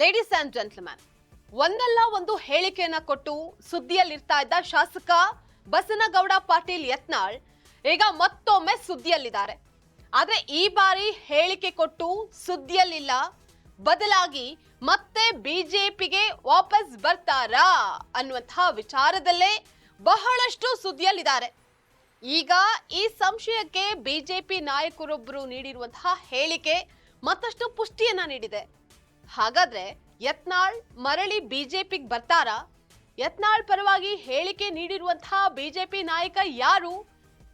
Ladies and gentleman, ಒಂದಲ್ಲ ಒಂದು ಹೇಳಿಕೆಯನ್ನ ಕೊಟ್ಟು ಸುದ್ದಿಯಲ್ಲಿರ್ತಾ ಇದ್ದ ಶಾಸಕ ಬಸನಗೌಡ ಪಾಟೀಲ್ ಯತ್ನಾಳ್ ಈಗ ಮತ್ತೊಮ್ಮೆ ಸುದ್ದಿಯಲ್ಲಿದ್ದಾರೆ. ಆದ್ರೆ ಈ ಬಾರಿ ಹೇಳಿಕೆ ಕೊಟ್ಟು ಸುದ್ದಿಯಲ್ಲಿಲ್ಲ, ಬದಲಾಗಿ ಮತ್ತೆ ಬಿಜೆಪಿಗೆ ವಾಪಸ್ ಬರ್ತಾರಾ ಅನ್ನುವಂತಹ ವಿಚಾರದಲ್ಲೇ ಬಹಳಷ್ಟು ಸುದ್ದಿಯಲ್ಲಿದ್ದಾರೆ. ಈಗ ಈ ಸಂಶಯಕ್ಕೆ ಬಿಜೆಪಿ ನಾಯಕರೊಬ್ಬರು ನೀಡಿರುವಂತಹ ಹೇಳಿಕೆ ಮತ್ತಷ್ಟು ಪುಷ್ಟಿಯನ್ನ ನೀಡಿದೆ. ಹಾಗಾದ್ರೆ ಯತ್ನಾಳ್ ಮರಳಿ ಬಿಜೆಪಿಗೆ ಬರ್ತಾರಾ? ಯತ್ನಾಳ್ ಪರವಾಗಿ ಹೇಳಿಕೆ ನೀಡಿರುವಂತಹ ಬಿಜೆಪಿ ನಾಯಕ ಯಾರು?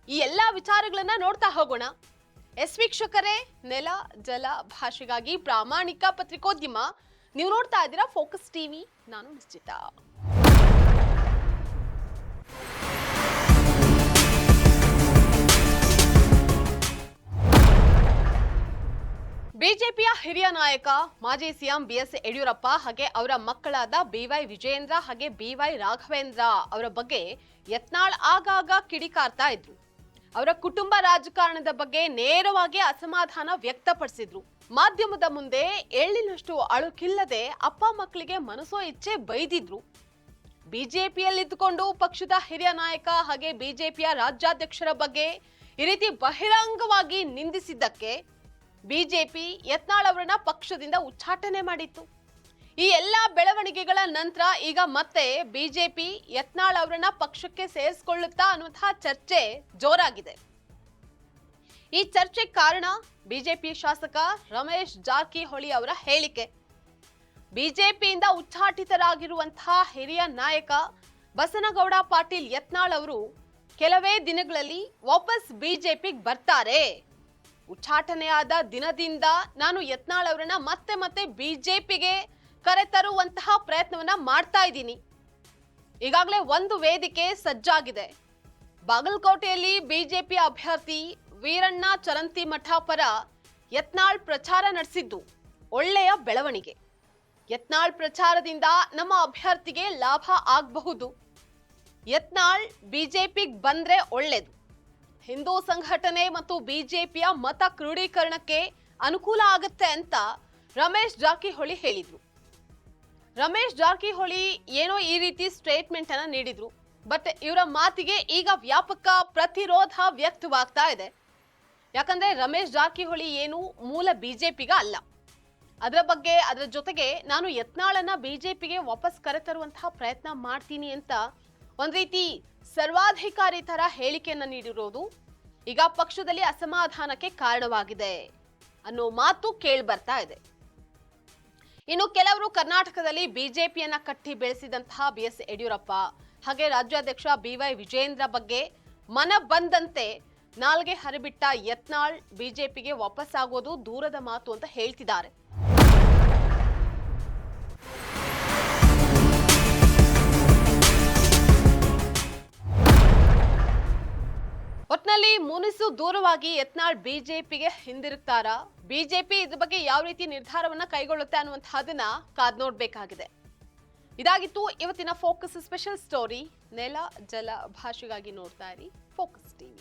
ಈ ಎಲ್ಲಾ ವಿಚಾರಗಳನ್ನ ನೋಡ್ತಾ ಹೋಗೋಣ. ವೀಕ್ಷಕರೇ, ನೆಲ ಜಲ ಭಾಷೆಗಾಗಿ ಪ್ರಾಮಾಣಿಕ ಪತ್ರಿಕೋದ್ಯಮ. ನೀವು ನೋಡ್ತಾ ಇದ್ದೀರಾ ಫೋಕಸ್ ಟಿವಿ. ನಾನು ನಿಶ್ಚಿತ. ಬಿಜೆಪಿಯ ಹಿರಿಯ ನಾಯಕ ಮಾಜಿ ಸಿಎಂ ಬಿಎಸ್ ಯಡಿಯೂರಪ್ಪ ಹಾಗೆ ಅವರ ಮಕ್ಕಳಾದ ಬಿವೈ ವಿಜಯೇಂದ್ರ ಹಾಗೆ ಬಿವೈ ರಾಘವೇಂದ್ರ ಅವರ ಬಗ್ಗೆ ಯತ್ನಾಳ್ ಆಗಾಗ ಕಿಡಿಕಾರ್ತಾ ಇದ್ರು. ಅವರ ಕುಟುಂಬ ರಾಜಕಾರಣದ ಬಗ್ಗೆ ನೇರವಾಗಿ ಅಸಮಾಧಾನ ವ್ಯಕ್ತಪಡಿಸಿದ್ರು. ಮಾಧ್ಯಮದ ಮುಂದೆ ಎಳ್ಳಿನಷ್ಟು ಅಳುಕಿಲ್ಲದೆ ಅಪ್ಪ ಮಕ್ಕಳಿಗೆ ಮನಸೋ ಇಚ್ಛೆ ಬೈದಿದ್ರು. ಬಿಜೆಪಿಯಲ್ಲಿದ್ದುಕೊಂಡು ಪಕ್ಷದ ಹಿರಿಯ ನಾಯಕ ಹಾಗೆ ಬಿಜೆಪಿಯ ರಾಜ್ಯಾಧ್ಯಕ್ಷರ ಬಗ್ಗೆ ಈ ರೀತಿ ಬಹಿರಂಗವಾಗಿ ನಿಂದಿಸಿದ್ದಕ್ಕೆ ಬಿಜೆಪಿ ಯತ್ನಾಳ್ ಅವರನ್ನ ಪಕ್ಷದಿಂದ ಉಚ್ಚಾಟನೆ ಮಾಡಿತ್ತು. ಈ ಎಲ್ಲಾ ಬೆಳವಣಿಗೆಗಳ ನಂತರ ಈಗ ಮತ್ತೆ ಬಿಜೆಪಿ ಯತ್ನಾಳ್ ಅವರನ್ನ ಪಕ್ಷಕ್ಕೆ ಸೇರಿಸಿಕೊಳ್ಳುತ್ತಾ ಅನ್ನುವಂತಹ ಚರ್ಚೆ ಜೋರಾಗಿದೆ. ಈ ಚರ್ಚೆಗೆ ಕಾರಣ ಬಿಜೆಪಿ ಶಾಸಕ ರಮೇಶ್ ಜಾರಕಿಹೊಳಿ ಅವರ ಹೇಳಿಕೆ. ಬಿಜೆಪಿಯಿಂದ ಉಚ್ಚಾಟಿತರಾಗಿರುವಂತಹ ಹಿರಿಯ ನಾಯಕ ಬಸನಗೌಡ ಪಾಟೀಲ್ ಯತ್ನಾಳ್ ಅವರು ಕೆಲವೇ ದಿನಗಳಲ್ಲಿ ವಾಪಸ್ ಬಿಜೆಪಿಗೆ ಬರ್ತಾರೆ. ಉಚ್ಚಾಟನೆಯಾದ ದಿನದಿಂದ ನಾನು ಯತ್ನಾಳ್ ಅವರನ್ನ ಮತ್ತೆ ಬಿಜೆಪಿಗೆ ಕರೆತರುವಂತಹ ಪ್ರಯತ್ನವನ್ನ ಮಾಡ್ತಾ ಇದ್ದೀನಿ. ಈಗಾಗಲೇ ಒಂದು ವೇದಿಕೆ ಸಜ್ಜಾಗಿದೆ. ಬಾಗಲಕೋಟೆಯಲ್ಲಿ ಬಿಜೆಪಿ ಅಭ್ಯರ್ಥಿ ವೀರಣ್ಣ ಚರಂತಿಮಠ ಪರ ಯತ್ನಾಳ್ ಪ್ರಚಾರ ನಡೆಸಿದ್ದು ಒಳ್ಳೆಯ ಬೆಳವಣಿಗೆ. ಯತ್ನಾಳ್ ಪ್ರಚಾರದಿಂದ ನಮ್ಮ ಅಭ್ಯರ್ಥಿಗೆ ಲಾಭ ಆಗಬಹುದು. ಯತ್ನಾಳ್ ಬಿಜೆಪಿಗೆ ಬಂದ್ರೆ ಒಳ್ಳೇದು. ಹಿಂದೂ ಸಂಘಟನೆ ಮತ್ತು ಬಿಜೆಪಿಯ ಮತ ಕ್ರೋಢೀಕರಣಕ್ಕೆ ಅನುಕೂಲ ಆಗುತ್ತೆ ಅಂತ ರಮೇಶ್ ಜಾರಕಿಹೊಳಿ ಹೇಳಿದ್ರು. ರಮೇಶ್ ಜಾರಕಿಹೊಳಿ ಏನೋ ಈ ರೀತಿ ಸ್ಟೇಟ್ಮೆಂಟ್ ಅನ್ನ ನೀಡಿದ್ರು. ಬಟ್ ಇವರ ಮಾತಿಗೆ ಈಗ ವ್ಯಾಪಕ ಪ್ರತಿರೋಧ ವ್ಯಕ್ತವಾಗ್ತಾ ಇದೆ. ಯಾಕಂದ್ರೆ ರಮೇಶ್ ಜಾರಕಿಹೊಳಿ ಏನು ಮೂಲ ಬಿಜೆಪಿಗ ಅಲ್ಲ. ಅದರ ಜೊತೆಗೆ ನಾನು ಯತ್ನಾಳನ್ನ ಬಿಜೆಪಿಗೆ ವಾಪಸ್ ಕರೆತರುವಂತಹ ಪ್ರಯತ್ನ ಮಾಡ್ತೀನಿ ಅಂತ ಒಂದ್ ರೀತಿ ಸರ್ವಾಧಿಕಾರಿ ತರ ಹೇಳಿಕೆಯನ್ನ ನೀಡಿರೋದು ಈಗ ಪಕ್ಷದಲ್ಲಿ ಅಸಮಾಧಾನಕ್ಕೆ ಕಾರಣವಾಗಿದೆ ಅನ್ನೋ ಮಾತು ಕೇಳಿ ಬರ್ತಾ ಇದೆ. ಇನ್ನು ಕೆಲವರು ಕರ್ನಾಟಕದಲ್ಲಿ ಬಿಜೆಪಿಯನ್ನ ಕಟ್ಟಿ ಬೆಳೆಸಿದಂತಹ ಬಿಎಸ್ ಯಡಿಯೂರಪ್ಪ ಹಾಗೆ ರಾಜ್ಯಾಧ್ಯಕ್ಷ ಬಿವೈ ವಿಜಯೇಂದ್ರ ಬಗ್ಗೆ ಮನ ಬಂದಂತೆ ನಾಲ್ಗೆ ಹರಿಬಿಟ್ಟ ಯತ್ನಾಳ್ ಬಿಜೆಪಿಗೆ ವಾಪಸ್ ಆಗೋದು ದೂರದ ಮಾತು ಅಂತ ಹೇಳ್ತಿದ್ದಾರೆ. ಒಟ್ನಲ್ಲಿ ಮುನಿಸು ದೂರವಾಗಿ ಯತ್ನಾಳ್ ಬಿಜೆಪಿಗೆ ಹಿಂದಿರುಗ್ತಾರಾ? ಬಿಜೆಪಿ ಇದ್ರ ಬಗ್ಗೆ ಯಾವ ರೀತಿ ನಿರ್ಧಾರವನ್ನ ಕೈಗೊಳ್ಳುತ್ತೆ ಅನ್ನುವಂತಹದನ್ನ ಕಾದ್ ನೋಡ್ಬೇಕಾಗಿದೆ. ಇದಾಗಿತ್ತು ಇವತ್ತಿನ ಫೋಕಸ್ ಸ್ಪೆಷಲ್ ಸ್ಟೋರಿ. ನೆಲ ಜಲ ಭಾಷೆಗಾಗಿ ನೋಡ್ತಾ ಇರಿ ಫೋಕಸ್ ಟಿವಿ.